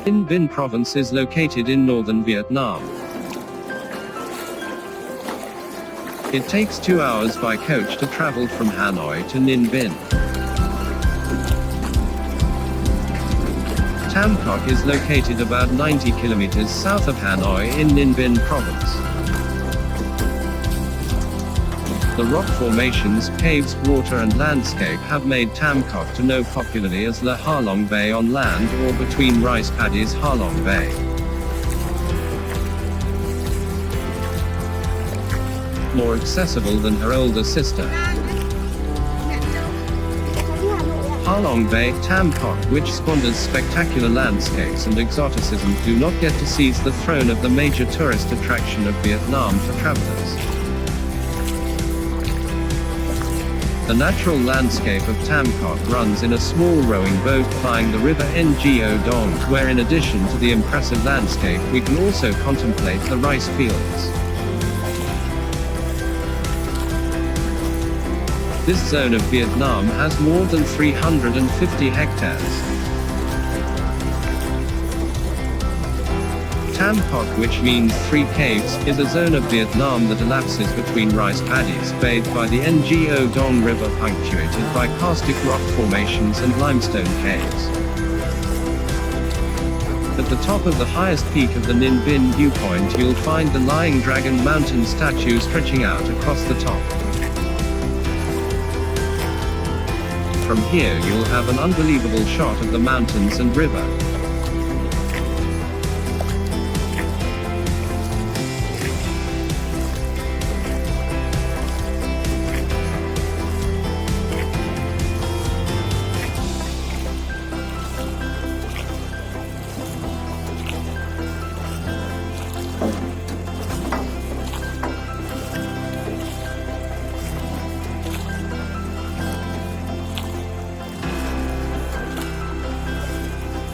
Ninh Binh province is located in northern Vietnam. It takes 2 hours by coach to travel from Hanoi to Ninh Binh. Tam Coc is located about 90 kilometers south of Hanoi in Ninh Binh province. The rock formations, caves, water and landscape have made Tam Coc to know popularly as La Ha Long Bay on land or between rice paddies Ha Long Bay. More accessible than her older sister. Ha Long Bay, Tam Coc, which squanders spectacular landscapes and exoticism, do not get to seize the throne of the major tourist attraction of Vietnam for travelers. The natural landscape of Tam Coc runs in a small rowing boat plying the river Ngo Dong, where in addition to the impressive landscape we can also contemplate the rice fields. This zone of Vietnam has more than 350 hectares. Tam Coc, which means three caves, is a zone of Vietnam that elapses between rice paddies, bathed by the Ngo Dong River, punctuated by karstic rock formations and limestone caves. At the top of the highest peak of the Ninh Binh viewpoint you'll find the Lying Dragon Mountain statue stretching out across the top. From here you'll have an unbelievable shot of the mountains and river.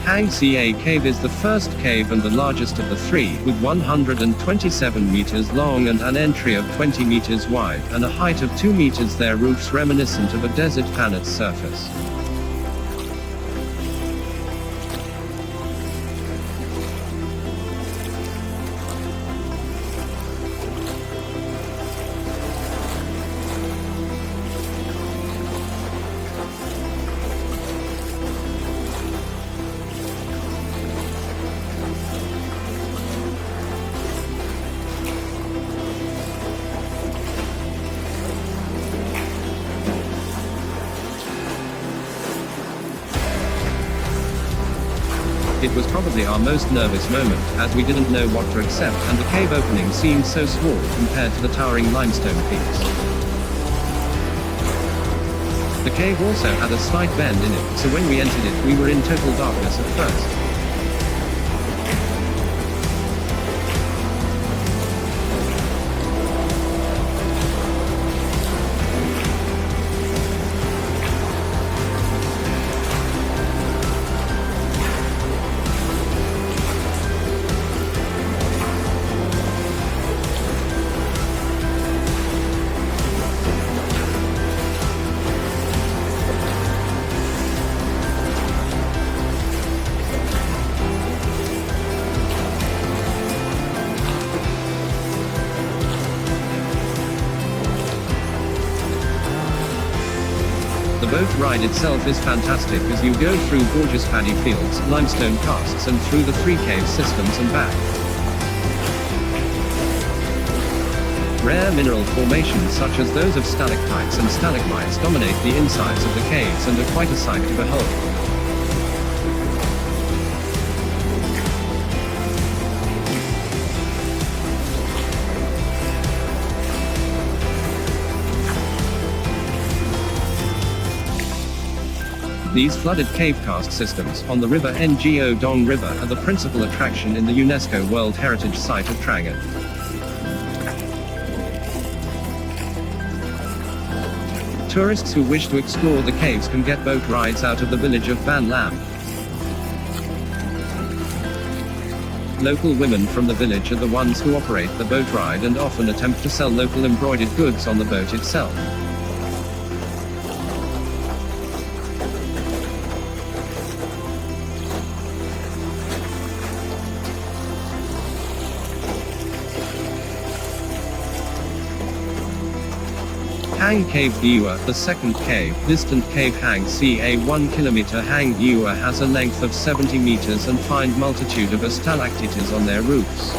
Hang Ca Cave is the first cave and the largest of the three, with 127 meters long and an entry of 20 meters wide, and a height of 2 meters. Their roofs reminiscent of a desert planet's surface. It was probably our most nervous moment, as we didn't know what to accept, and the cave opening seemed so small compared to the towering limestone peaks. The cave also had a slight bend in it, so when we entered it we were in total darkness at first. The boat ride itself is fantastic as you go through gorgeous paddy fields, limestone karsts and through the three cave systems and back. Rare mineral formations such as those of stalactites and stalagmites dominate the insides of the caves and are quite a sight to behold. These flooded cave karst systems on the river Ngo Dong River are the principal attraction in the UNESCO World Heritage Site of Trang An. Tourists who wish to explore the caves can get boat rides out of the village of Ván Lám. Local women from the village are the ones who operate the boat ride and often attempt to sell local embroidered goods on the boat itself. Hang Cave Diua, the second cave, distant Cave Hang ca 1 km. Hang Diua has a length of 70 meters and find multitude of stalactites on their roofs.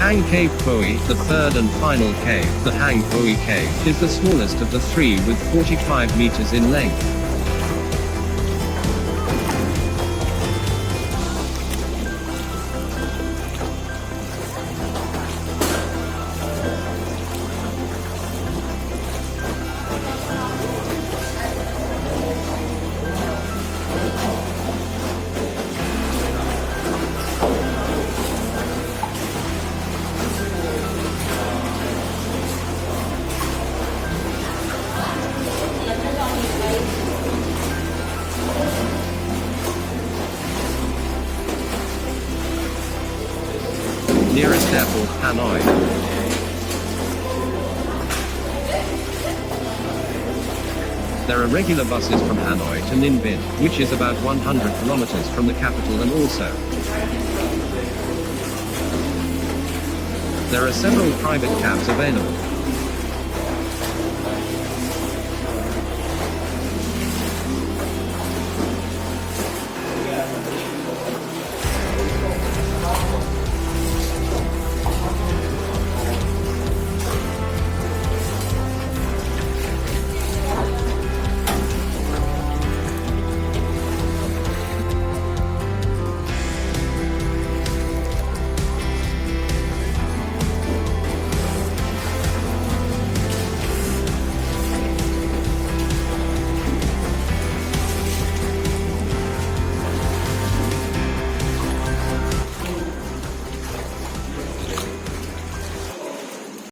Hang Cave Poi, the third and final cave, the Hang Poi Cave, is the smallest of the three with 45 meters in length. Nearest airport, Hanoi. There are regular buses from Hanoi to Ninh Binh, which is about 100 kilometers from the capital, and also there are several private cabs available.